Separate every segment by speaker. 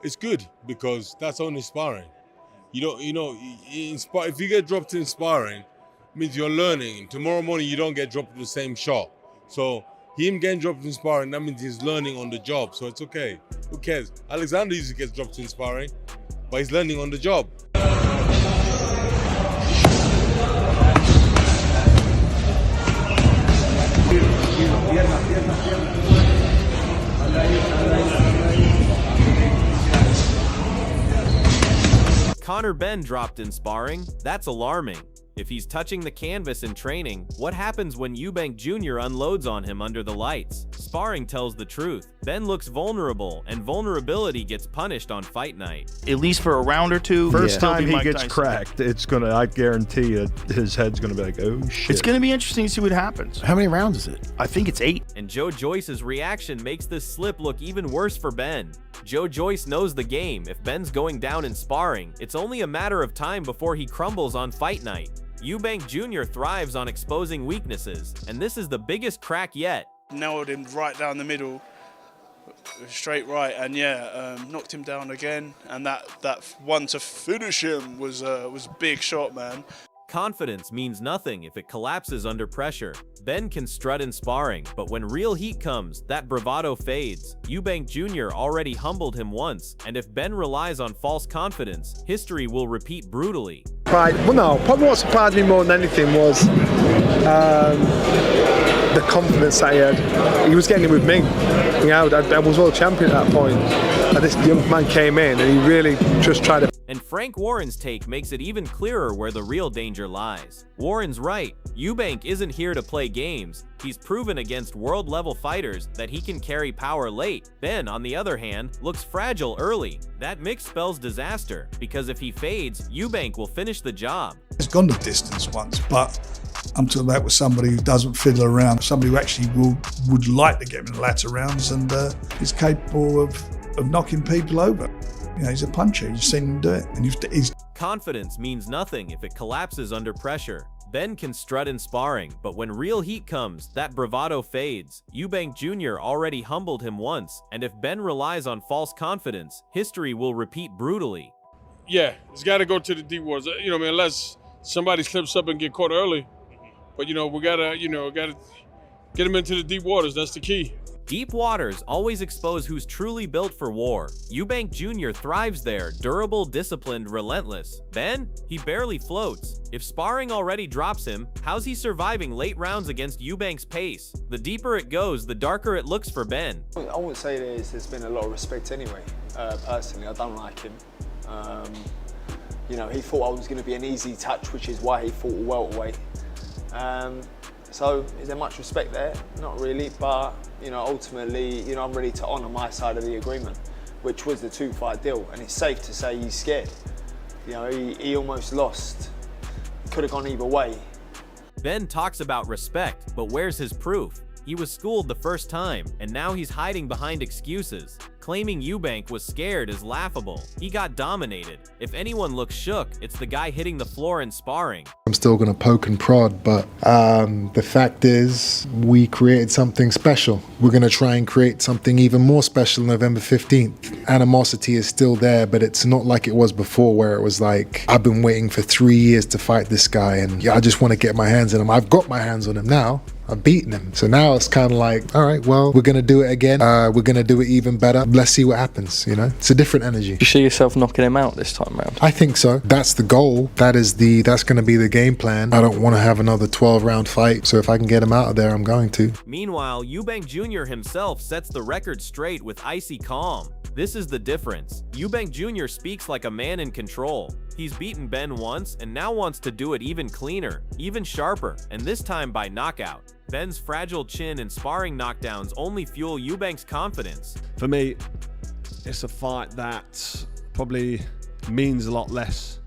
Speaker 1: It's good because that's only sparring. If you get dropped in sparring, it means you're learning. Tomorrow morning you don't get dropped in the same shot. So him getting dropped in sparring, that means he's learning on the job. So it's okay. Who cares? Alexander usually gets dropped in sparring, but he's learning on the job.
Speaker 2: Conor Benn dropped in sparring. That's alarming. If he's touching the canvas in training, what happens when Eubank Jr. unloads on him under the lights? Sparring tells the truth. Benn looks vulnerable, and vulnerability gets punished on fight night.
Speaker 3: At least for a round or two.
Speaker 4: First time he gets cracked, it's gonna, I guarantee you, his head's gonna be like, oh shit.
Speaker 3: It's gonna be interesting to see what happens.
Speaker 5: How many rounds is it?
Speaker 3: I think it's 8.
Speaker 2: And Joe Joyce's reaction makes this slip look even worse for Benn. Joe Joyce knows the game. If Benn's going down in sparring, it's only a matter of time before he crumbles on fight night. Eubank Jr. thrives on exposing weaknesses, and this is the biggest crack yet.
Speaker 6: Nailed him right down the middle, straight right, and knocked him down again. And that one to finish him was a big shot, man.
Speaker 2: Confidence means nothing if it collapses under pressure. Benn can strut in sparring, but when real heat comes, that bravado fades. Eubank Jr. already humbled him once, and if Benn relies on false confidence, history will repeat brutally.
Speaker 7: Probably what surprised me more than anything was the confidence that he had. He was getting it with me. I was world champion at that point, and this young man came in and he really just tried to.
Speaker 2: And Frank Warren's take makes it even clearer where the real danger lies. Warren's right. Eubank isn't here to play games. He's proven against world-level fighters that he can carry power late. Benn, on the other hand, looks fragile early. That mix spells disaster, because if he fades, Eubank will finish the job.
Speaker 8: He's gone the distance once, but I'm talking about with somebody who doesn't fiddle around, somebody who actually would like to get him in the latter rounds and is capable of knocking people over. He's a puncher. You've seen him do it. And
Speaker 2: Confidence means nothing if it collapses under pressure. Benn can strut in sparring, but when real heat comes, that bravado fades. Eubank Jr. already humbled him once, and if Benn relies on false confidence, history will repeat brutally.
Speaker 1: Yeah, it's got to go to the deep waters. Unless somebody slips up and get caught early. But we gotta get him into the deep waters. That's the key.
Speaker 2: Deep waters always expose who's truly built for war. Eubank Jr. thrives there, durable, disciplined, relentless. Benn, he barely floats. If sparring already drops him, how's he surviving late rounds against Eubank's pace? The deeper it goes, the darker it looks for Benn.
Speaker 9: I wouldn't say there's been a lot of respect anyway. Personally, I don't like him. He thought I was going to be an easy touch, which is why he fought a welterweight. So is there much respect there? Not really, but ultimately, I'm ready to honour my side of the agreement, which was the 2-fight deal, and it's safe to say he's scared. He almost lost. Could have gone either way.
Speaker 2: Benn talks about respect, but where's his proof? He was schooled the first time, and now he's hiding behind excuses. Claiming Eubank was scared is laughable. He got dominated. If anyone looks shook, it's the guy hitting the floor in sparring.
Speaker 5: I'm still going to poke and prod, but the fact is we created something special. We're going to try and create something even more special November 15th. Animosity is still there, but it's not like it was before where it was like, I've been waiting for 3 years to fight this guy and I just want to get my hands on him. I've got my hands on him now. I've beaten him. So now it's kind of like, all right, well, we're going to do it again. We're going to do it even better. Let's see what happens, It's a different energy.
Speaker 10: You see yourself knocking him out this time round?
Speaker 5: I think so. That's the goal. That's going to be the game plan. I don't want to have another 12-round fight, so if I can get him out of there, I'm going to.
Speaker 2: Meanwhile, Eubank Jr. himself sets the record straight with icy calm. This is the difference. Eubank Jr. speaks like a man in control. He's beaten Benn once and now wants to do it even cleaner, even sharper, and this time by knockout. Benn's fragile chin and sparring knockdowns only fuel Eubank's confidence.
Speaker 11: For me, it's a fight that probably means a lot less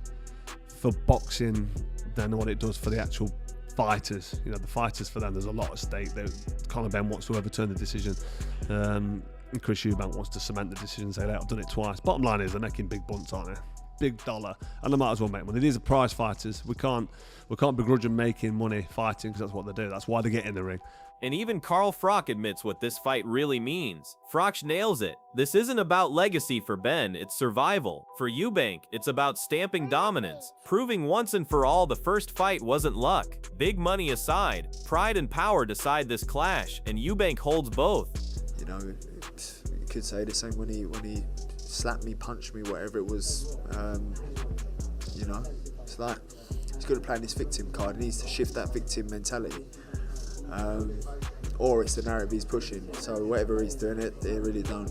Speaker 11: for boxing than what it does for the actual fighters. The fighters, for them, there's a lot at stake. Conor Benn wants to overturn the decision. And Chris Eubank wants to cement the decision and say, I've done it twice. Bottom line is they're making big bunts, aren't they? Big dollar, and they might as well make money. These are prize fighters. We can't begrudge them making money fighting because that's what they do. That's why they get in the ring.
Speaker 2: And even Carl Froch admits what this fight really means. Froch nails it. This isn't about legacy for Ben, it's survival. For Eubank, it's about stamping dominance, proving once and for all the first fight wasn't luck. Big money aside, pride and power decide this clash, and Eubank holds both.
Speaker 9: You know, you could say the same when he slapped me, punched me, whatever it was. You know, it's like he's good at playing this victim card. He needs to shift that victim mentality. Or it's the narrative he's pushing. So whatever he's doing, it really don't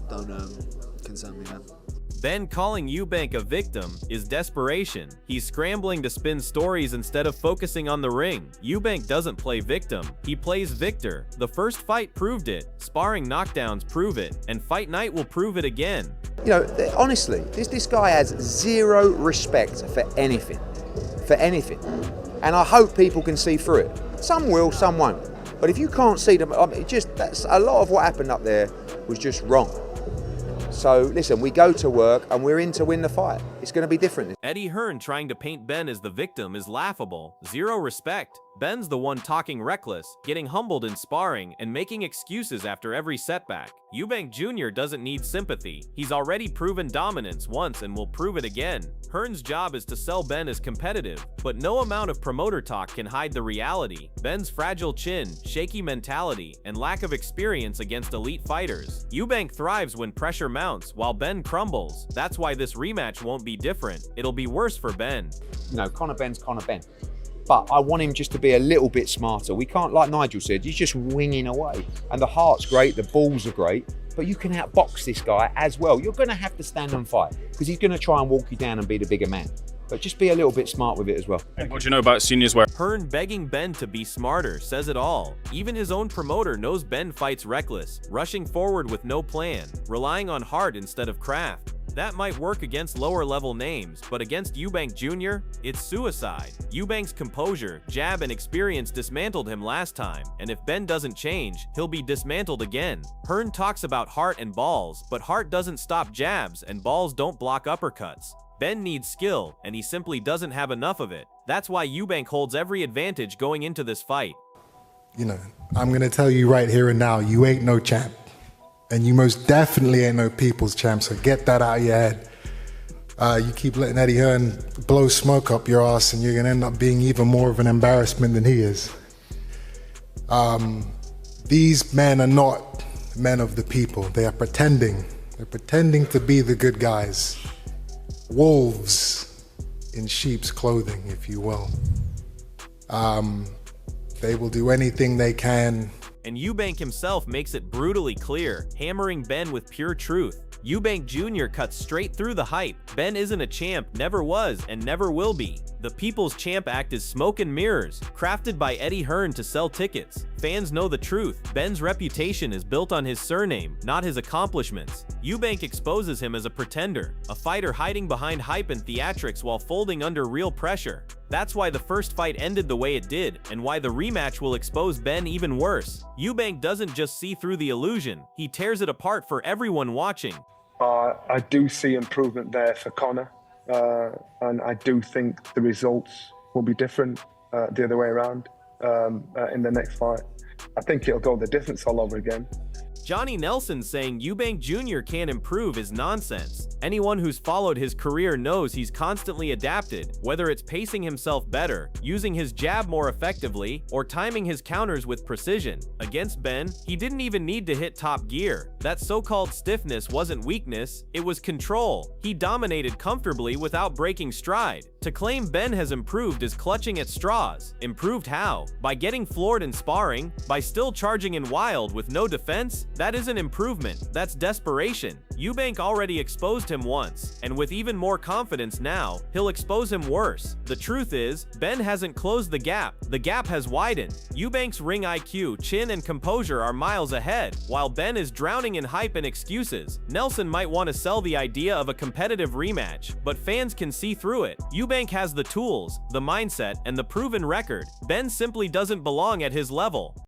Speaker 9: concern me, man.
Speaker 2: Ben calling Eubank a victim is desperation. He's scrambling to spin stories instead of focusing on the ring. Eubank doesn't play victim, he plays victor. The first fight proved it, sparring knockdowns prove it, and fight night will prove it again.
Speaker 12: You know, honestly, this guy has zero respect for anything. And I hope people can see through it. Some will, some won't. But if you can't see them, I mean, that's a lot of what happened up there was just wrong. So listen, we go to work and we're in to win the fight. It's going to be different.
Speaker 2: Eddie Hearn trying to paint Ben as the victim is laughable. Zero respect. Ben's the one talking reckless, getting humbled in sparring, and making excuses after every setback. Eubank Jr. doesn't need sympathy. He's already proven dominance once and will prove it again. Hearn's job is to sell Ben as competitive, but no amount of promoter talk can hide the reality. Ben's fragile chin, shaky mentality, and lack of experience against elite fighters. Eubank thrives when pressure mounts, while Ben crumbles. That's why this rematch won't be different. It'll be worse for Ben.
Speaker 12: You know, Conor Benn's Conor Benn. But I want him just to be a little bit smarter. We can't, like Nigel said, he's just winging away. And the heart's great, the balls are great, but you can outbox this guy as well. You're going to have to stand and fight because he's going to try and walk you down and be the bigger man. But just be a little bit smart with it as well.
Speaker 13: What do you know about seniors wear?
Speaker 2: Hearn begging Ben to be smarter says it all. Even his own promoter knows Ben fights reckless, rushing forward with no plan, relying on heart instead of craft. That might work against lower-level names, but against Eubank Jr., it's suicide. Eubank's composure, jab, and experience dismantled him last time, and if Ben doesn't change, he'll be dismantled again. Hearn talks about heart and balls, but heart doesn't stop jabs, and balls don't block uppercuts. Ben needs skill, and he simply doesn't have enough of it. That's why Eubank holds every advantage going into this fight.
Speaker 5: You know, I'm going to tell you right here and now, you ain't no champ. And you most definitely ain't no people's champ, so get that out of your head. You keep letting Eddie Hearn blow smoke up your ass and you're gonna end up being even more of an embarrassment than he is. These men are not men of the people. They are pretending. They're pretending to be the good guys. Wolves in sheep's clothing, if you will. They will do anything they can.
Speaker 2: And Eubank himself makes it brutally clear, hammering Ben with pure truth. Eubank Jr. cuts straight through the hype. Ben isn't a champ, never was, and never will be. The People's Champ Act is smoke and mirrors, crafted by Eddie Hearn to sell tickets. Fans know the truth. Ben's reputation is built on his surname, not his accomplishments. Eubank exposes him as a pretender, a fighter hiding behind hype and theatrics while folding under real pressure. That's why the first fight ended the way it did, and why the rematch will expose Ben even worse. Eubank doesn't just see through the illusion, he tears it apart for everyone watching.
Speaker 7: I do see improvement there for Conor, and I do think the results will be different the other way around in the next fight. I think it'll go the distance all over again.
Speaker 2: Johnny Nelson saying Eubank Jr. can't improve is nonsense. Anyone who's followed his career knows he's constantly adapted, whether it's pacing himself better, using his jab more effectively, or timing his counters with precision. Against Ben, he didn't even need to hit top gear. That so-called stiffness wasn't weakness, it was control. He dominated comfortably without breaking stride. To claim Ben has improved is clutching at straws. Improved how? By getting floored in sparring? By still charging in wild with no defense? That isn't improvement, that's desperation. Eubank already exposed him once, and with even more confidence now, he'll expose him worse. The truth is, Ben hasn't closed the gap has widened. Eubank's ring IQ, chin, and composure are miles ahead, while Ben is drowning in hype and excuses. Nelson might want to sell the idea of a competitive rematch, but fans can see through it. Eubank has the tools, the mindset, and the proven record. Ben simply doesn't belong at his level.